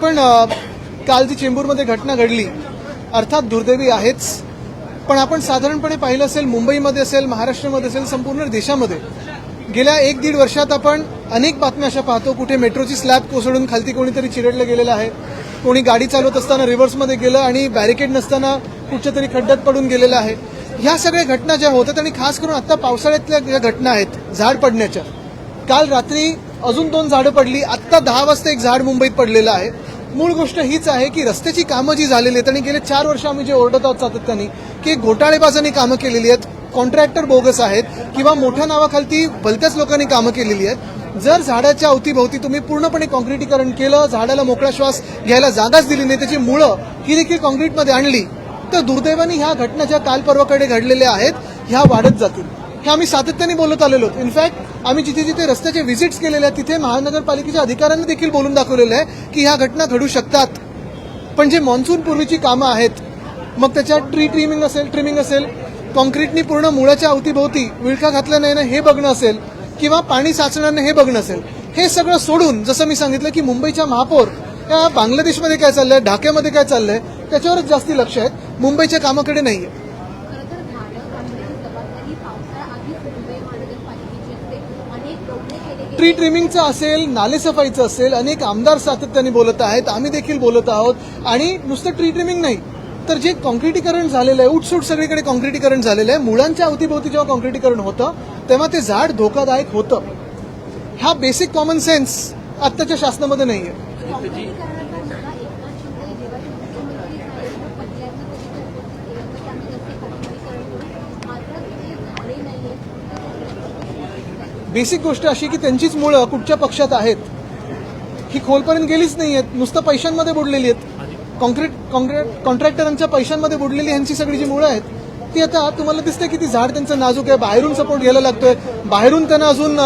आपण काल जी चेंबूरमध्ये घटना घडली अर्थात दुर्दैवी आहेच, पण आपण साधारणपणे पाहिलं असेल मुंबईमध्ये असेल, महाराष्ट्रामध्ये असेल, संपूर्ण देशामध्ये गेल्या 1-1.5 वर्षात आपण अनेक बातम्या अशा पाहतो कुठे मेट्रोची स्लॅब कोसळून खालती कोणीतरी चिरडलं गेलेलं आहे, कोणी गाडी चालवत असताना रिव्हर्समध्ये गेलं आणि बॅरिकेड नसताना कुठच्या तरी खड्ड्यात पडून गेलेलं आहे. ह्या सगळ्या घटना ज्या होतात आणि खास करून आता पावसाळ्यातल्या ज्या घटना आहेत झाड पडण्याच्या, काल रात्री अजून 2 झाडं पडली, आत्ता 10 वाजता एक झाड मुंबईत पडलेलं आहे. मूळ गोष्ट हीच आहे की रस्त्याची कामं जी झालेली आहेत आणि गेले 4 वर्ष आम्ही जे ओरडत आहोत सातत्याने की घोटाळेबाजांनी कामं केलेली आहेत, कॉन्ट्रॅक्टर बोगस आहेत किंवा मोठ्या नावाखालती भलत्याच लोकांनी कामं केलेली आहेत. जर झाडाच्या अवतीभोवती तुम्ही पूर्णपणे कॉन्क्रिटीकरण केलं, झाडाला मोकळा श्वास घ्यायला जागाच दिली नाही, त्याची मुळं ही देखील कॉन्क्रीटमध्ये आणली, तर दुर्दैवाने ह्या घटना ज्या काल परवाकडे घडलेल्या आहेत ह्या वाढत जातील. हे आम्ही सातत्याने बोलत आलेलो. इनफॅक्ट आम्ही जिथे जिथे रस्त्याचे व्हिजिट्स केलेले आहेत तिथे महानगरपालिकेच्या अधिकाऱ्यांनी देखील बोलून दाखवलेलं आहे की ह्या घटना घडू शकतात. पण जे मान्सून पूर्वीची कामं आहेत, मग त्याच्यात ट्रिमिंग असेल, कॉन्क्रीटनी पूर्ण मुळाच्या अवतीभोवती विळखा घातला नाही ना हे बघणं असेल किंवा पाणी साचणार नाही हे बघणं असेल, हे सगळं सोडून जसं मी सांगितलं की मुंबईच्या महापौर या बांगलादेशमध्ये काय चाललंय, ढाक्यामध्ये काय चाललंय त्याच्यावरच जास्ती लक्ष आहेत, मुंबईच्या कामाकडे नाहीये. ट्री ट्रिमिंगचं असेल, नालेसफाईचं असेल, अनेक आमदार सातत्याने बोलत आहेत, आम्ही देखील बोलत आहोत. आणि नुसतं ट्री ट्रिमिंग नाही तर जे कॉन्क्रिटीकरण झालेलं आहे, उठसूट सगळीकडे कॉन्क्रिटीकरण झालेलं आहे, मुळांच्या अवतीभोवती जेव्हा कॉन्क्रिटीकरण होतं तेव्हा ते झाड धोकादायक होतं. हा बेसिक कॉमन सेन्स आत्ताच्या शासनामध्ये नाहीये. बेसिक गोष्ट अशी की त्यांचीच मुळं कुठच्या पक्षात आहेत ही खोलपर्यंत गेलीच नाही आहेत, नुसतं पैशांमध्ये बुडलेली आहेत. कॉन्ट्रॅक्टरांच्या पैशांमध्ये बुडलेली ह्यांची सगळी जी मुळं आहेत ती आता तुम्हाला दिसते की ती झाड त्यांचं नाजूक आहे, बाहेरून सपोर्ट घ्यायला लागतोय, बाहेरून त्यांना अजून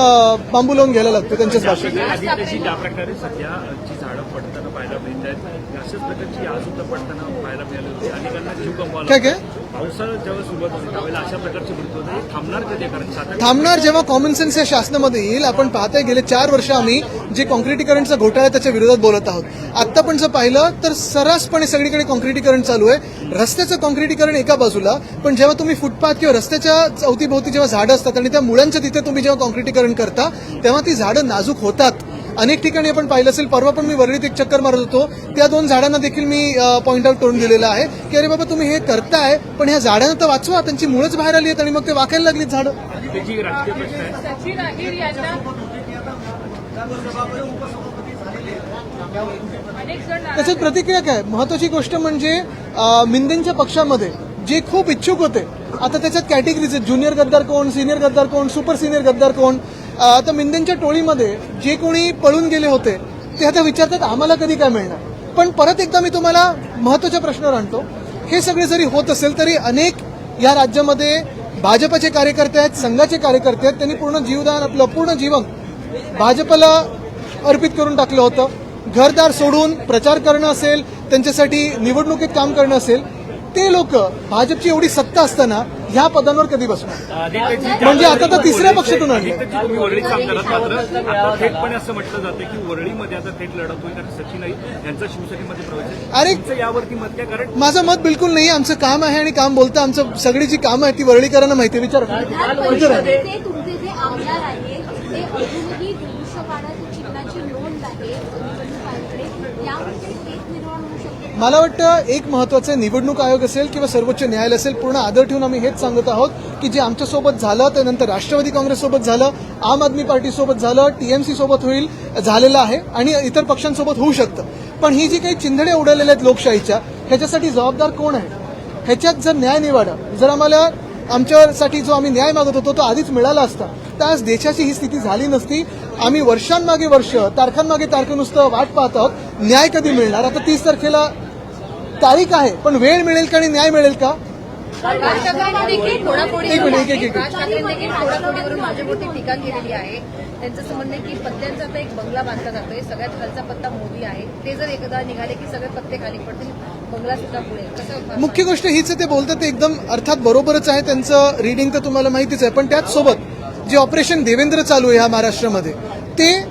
बांबू लावून घ्यायला लागतोय त्यांच्याच भाषेत. ज्या प्रकारे सध्या जी झाडं पडताना पाहायला मिळत आहेत अशाच प्रकारची आज सुद्धा पडताना पाहायला मिळाली होती. अनेकांना जीव गमवायला काय पावसाळा जेव्हा सुरुवात होते त्यावेळेला अशा प्रकारचे मृत्यू होते. थांबणार कधी? कारण थांबणार जेव्हा कॉमन सेन्स या शासनामध्ये येईल. आपण पाहताय गेले 4 वर्ष आम्ही जे कॉन्क्रिटीकरणचा घोटाळा आहे त्याच्या विरोधात बोलत आहोत. आता पण जर पाहिलं तर सर्रासपणे सगळीकडे कॉन्क्रिटीकरण चालू आहे. रस्त्याचं कॉन्क्रिटीकरण एका बाजूला, पण जेव्हा तुम्ही फुटपाथ किंवा रस्त्याच्या अवतीभोवती जेव्हा झाडं असतात आणि त्या मुळांच्या तिथे तुम्ही जेव्हा कॉन्क्रिटीकरण करता तेव्हा ती झाडं नाजूक होतात. अनेक ठिकाणी आपण पाहिलं असेल, परवा पण मी वरळीत एक चक्कर मारत होतो, त्या 2 झाडांना देखील मी पॉईंट आउट करून दिलेलं आहे की अरे बाबा तुम्ही हे करताय पण ह्या झाडांना तर वाचवा, त्यांची मुळंच बाहेर आली आहेत आणि मग ते वाकायला लागलीत झाडं. त्याच्यात प्रतिक्रिया काय? महत्वाची गोष्ट म्हणजे मिंदेंच्या पक्षामध्ये जे खूप इच्छुक होते, आता त्याच्यात कॅटेगरीज आहेत, ज्युनियर गद्दार कोण, सिनियर गद्दार कोण, सुपर सिनियर गद्दार कोण. आता मिंदेंच्या टोळीमध्ये जे कोणी पळून गेले होते ते आता विचारतात आम्हाला कधी काय मिळणार. पण परत एकदा मी तुम्हाला महत्वाच्या प्रश्नावर आणतो, हे सगळे जरी होत असेल तरी अनेक या राज्यामध्ये भाजपचे कार्यकर्ते आहेत, संघाचे कार्यकर्ते आहेत, त्यांनी पूर्ण जीवदान आपलं पूर्ण जीवन भाजपला अर्पित करून टाकलं होतं. घरदार सोडून प्रचार करणं असेल, त्यांच्यासाठी निवडणुकीत काम करणं असेल, ते लोक भाजपची एवढी सत्ता असताना ह्या पदांवर कधी बसणार? म्हणजे आता तर तिसऱ्या पक्षातून आले. असं म्हटलं जातं की वरळीमध्ये आता थेट लढत होईल कारण सचिन यांचा शिवसेनेमध्ये प्रवेश. अरे यावरती मत काय? कारण माझं मत बिलकुल नाही. आमचं काम आहे आणि काम बोलतं. आमचं सगळी जी कामं आहेत ती वरळीकरांना माहिती आहे. विचारा. मला वाटतं एक महत्वाचं निवडणूक आयोग असेल किंवा सर्वोच्च न्यायालय असेल, पूर्ण आदर ठेवून आम्ही हेच सांगत आहोत की जे आमच्यासोबत झालं त्यानंतर राष्ट्रवादी काँग्रेससोबत झालं, आम आदमी पार्टीसोबत झालं, टीएमसी सोबत झालेलं आहे आणि इतर पक्षांसोबत होऊ शकतं. पण ही जी काही चिंधड्या उडवलेल्या आहेत लोकशाहीच्या, ह्याच्यासाठी जबाबदार कोण आहे? ह्याच्यात जर न्याय निवाडा, जर आम्हाला आमच्यासाठी जो आम्ही न्याय मागत होतो तो आधीच मिळाला असता तर आज देशाची ही स्थिती झाली नसती. आम्ही वर्षांमागे वर्ष, तारखांमागे तारखं नुसतं वाट पाहत आहोत. न्याय कधी मिळणार? आता 30 तारखेला तारीख आहे, पण वेळ मिळेल का आणि न्याय मिळेल का? माझ्यावरती टीका केलेली आहे. त्यांचं म्हणणं आहे की पत्त्यांचा आता एक बंगला बांधला जातोय, सगळ्यात खालचा पत्ता मोदी आहे, ते जर एकदा निघाले की सगळे पत्ते खाली पडतील, बंगला सुद्धा पुढे. कसं? मुख्य गोष्ट हीच आहे, ते बोलतात ते एकदम अर्थात बरोबरच आहे, त्यांचं रिडिंग तर तुम्हाला माहितीच आहे. पण त्याच सोबत जे ऑपरेशन देवेंद्र चालू आहे ह्या महाराष्ट्रामध्ये, ते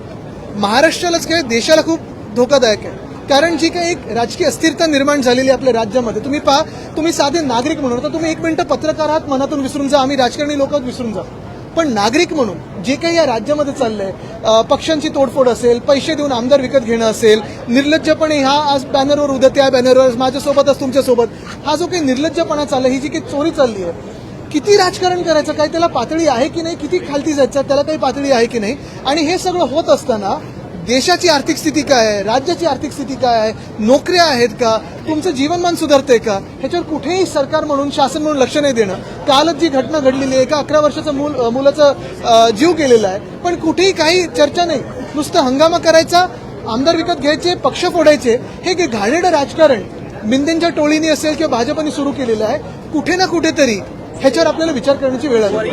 महाराष्ट्रालाच काय देशाला खूप धोकादायक आहे. कारण जी काही एक राजकीय अस्थिरता निर्माण झालेली आहे आपल्या राज्यामध्ये, तुम्ही पहा, तुम्ही साधे नागरिक म्हणून तर तुम्ही एक मिनिटं पत्रकार आहात, मनातून विसरून जा, आम्ही राजकारणी लोक विसरून जा, पण नागरिक म्हणून जे काही या राज्यामध्ये चाललंय, पक्षांची तोडफोड असेल, पैसे देऊन आमदार विकत घेणं असेल, निर्लज्जपणे हा आज बॅनरवर उद्या त्या बॅनरवर माझ्यासोबतच तुमच्यासोबत, हा जो काही निर्लज्जपणा चाललाय, ही जी काही चोरी चालली आहे, किती राजकारण करायचं, काय त्याला पातळी आहे की नाही, किती खालती जायचं त्याला काही पातळी आहे की नाही. आणि हे सगळं होत असताना देशाची आर्थिक स्थिती काय आहे, राज्याची आर्थिक स्थिती काय आहे, नोकऱ्या आहेत का, तुमचं जीवनमान सुधारतंय का, ह्याच्यावर कुठेही सरकार म्हणून, शासन म्हणून लक्ष नाही देणं. कालच जी घटना घडलेली आहे, एका 11 वर्षाचं मुलाचा जीव गेलेला आहे, पण कुठेही काही चर्चा नाही, नुसतं हंगामा करायचा, आमदार विकत घ्यायचे, पक्ष फोडायचे, हे घाणेरडं राजकारण मिंदेंच्या टोळीने असेल किंवा भाजपने सुरू केलेलं आहे. कुठे ना कुठेतरी ह्याच्यावर आपल्याला विचार करण्याची वेळ आली.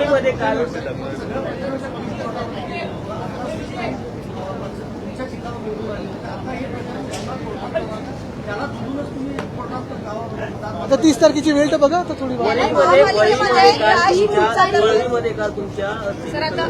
आता 30 तारखेची वेळ तर बघा, आता थोडी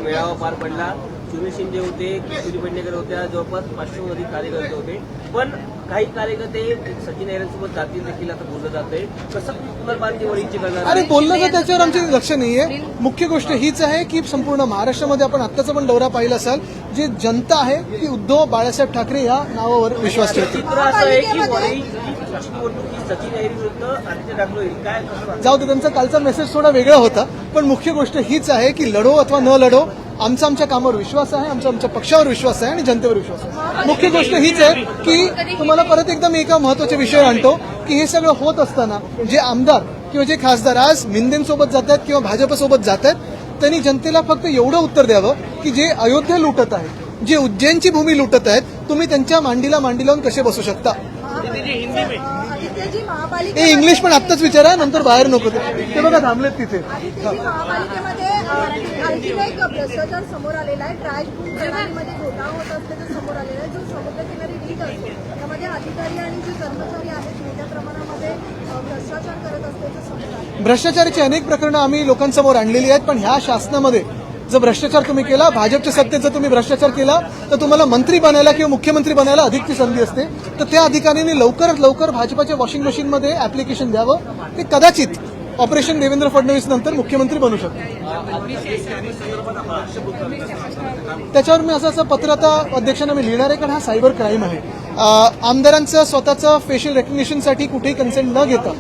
मेळावा पार पडला. सुनील शिंदे होते, किशोरी पेडणेकर होत्या, जवळपास 500 अधिक कार्यकर्ते होते, पण काही कार्यकर्ते सचिन अहिरेंसोबत जातील देखील आता बोललं जातंय. कसं पुनर्बांधणी वळीची करणार? अरे बोललं तर त्याच्यावर आमचे लक्ष नाहीये. मुख्य गोष्ट हीच आहे की संपूर्ण महाराष्ट्रामध्ये आपण आत्ताचा पण दौरा पाहिला असाल, जे जनता आहे ती उद्धव बाळासाहेब ठाकरे या नावावर विश्वास ठेवते. चित्र असं आहे की निवडणुकी सचिन अहिरे विरुद्ध आदित्य ठाकरे काय कसं जाऊ दे, त्यांचा कालचा मेसेज थोडा वेगळा होता, पण मुख्य गोष्ट हीच आहे की लढो अथवा न लढो, आमच्या कामावर विश्वास आहे, आमच्या पक्षावर विश्वास आहे आणि जनतेवर विश्वास आहे. मुख्य गोष्ट हीच आहे की तुम्हाला परत एकदा मी एका महत्वाच्या विषयावर आणतो की हे सगळं होत असताना जे आमदार किंवा जे खासदार आज मिंदेंसोबत जातात किंवा भाजपसोबत जातात, त्यांनी जनतेला फक्त एवढं उत्तर द्यावं की जे अयोध्या लुटत आहेत, जे उज्जैनची भूमी लुटत आहेत, तुम्ही त्यांच्या मांडीला मांडी लावून कसे बसू शकता. हे इंग्लिश पण आत्ताच विचारा, नंतर बाहेर नको. ते बघा थांबलेत तिथे. महापालिकेमध्ये आणखी एक भ्रष्टाचार समोर आलेला आहे. ट्रॅश प्रणालीमध्ये घोटाळा होत असल्याचं समोर आलेला आहे, जो समुद्र किनारी लीक असतो त्यामध्ये अधिकारी आणि जे कर्मचारी आहेत मोठ्या प्रमाणामध्ये भ्रष्टाचार करत असल्याचं समोर आलं. भ्रष्टाचाराची अनेक प्रकरणं आम्ही लोकांसमोर आणलेली आहेत, पण ह्या शासनामध्ये जर भ्रष्टाचार तुम्ही केला, भाजपच्या सत्तेत जर तुम्ही भ्रष्टाचार केला, तर तुम्हाला मंत्री बनायला किंवा मुख्यमंत्री बनायला अधिकची संधी असते. तर त्या अधिकाऱ्यांनी लवकरात लवकर भाजपाच्या वॉशिंग मशीनमध्ये ऍप्लिकेशन द्यावं. ते कदाचित ऑपरेशन देवेंद्र फडणवीस नंतर मुख्यमंत्री बनू शकतात. त्याच्यावर मी असं पत्र आता अध्यक्षांना मी लिहिणार आहे, कारण हा सायबर क्राईम आहे. आमदारांचं स्वतःचं फेशियल रेकग्निशनसाठी कुठेही कन्सेंट न घेता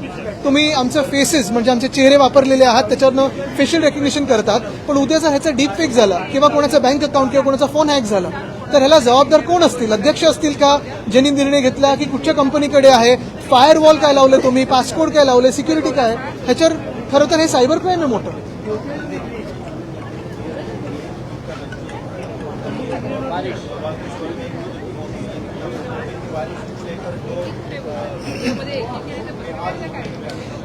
तुम्ही आमचं फेसेस म्हणजे आमचे चेहरे वापरलेले आहात त्याच्यावरनं फेशियल रेकग्निशन करतात, पण उद्या जर ह्याचा डीप फेक झाला किंवा कोणाचा बँक अकाउंट किंवा कोणाचा फोन हॅक झाला तर ह्याला जबाबदार कोण असतील? अध्यक्ष असतील का, ज्यांनी निर्णय घेतला, की कुठच्या कंपनीकडे आहे, फायरवॉल काय लावले तुम्ही, पासकोड काय लावले, सिक्युरिटी काय, ह्याच्यावर खरं तर हे सायबर क्राईम आहे मोठं.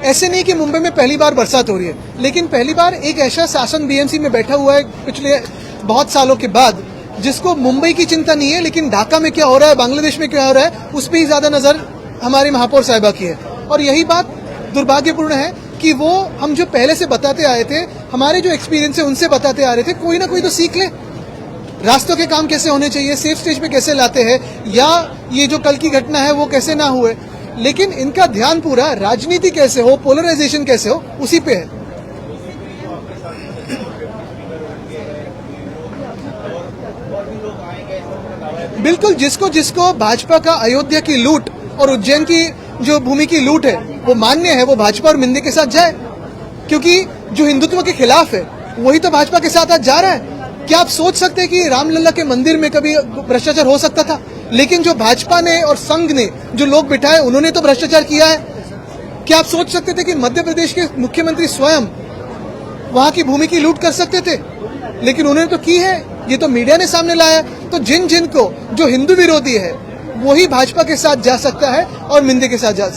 ऐसे नहीं कि मुंबई में पहली बार बरसात हो रही है, लेकिन पहली बार एक ऐसा शासन बीएमसी में बैठा हुआ है पिछले बहुत सालों के बाद जिसको मुंबई की चिंता नहीं है, लेकिन ढाका में क्या हो रहा है, बांग्लादेश में क्या हो रहा है, उस पर ही ज्यादा नजर हमारी महापौर साहिबा की है. और यही बात दुर्भाग्यपूर्ण है कि वो हम जो पहले से बताते आए थे, हमारे जो एक्सपीरियंस है उनसे बताते आ रहे थे, कोई ना कोई तो सीख ले. रास्तों के काम कैसे होने चाहिए, सेफ स्टेज पे कैसे लाते हैं, या ये जो कल की घटना है वो कैसे ना हुए, लेकिन इनका ध्यान पूरा राजनीति कैसे हो, पोलराइजेशन कैसे हो, उसी पे है. बिल्कुल, जिसको जिसको भाजपा का अयोध्या की लूट और उज्जैन की जो भूमि की लूट है वो मान्य है, वो भाजपा और मिंदे के साथ जाए, क्योंकि जो हिंदुत्व के खिलाफ है वही तो भाजपा के साथ आज जा रहा है. क्या आप सोच सकते हैं कि रामलला के मंदिर में कभी भ्रष्टाचार हो सकता था? लेकिन जो भाजपा ने और संघ ने जो लोग बिठाए उन्होंने तो भ्रष्टाचार किया है. क्या आप सोच सकते थे कि मध्य प्रदेश के मुख्यमंत्री स्वयं वहां की भूमि की लूट कर सकते थे? लेकिन उन्होंने तो की है, ये तो मीडिया ने सामने लाया. तो जिन जिन को जो हिंदू विरोधी है वही भाजपा के साथ जा सकता है और मिंदे के साथ जा सकता है.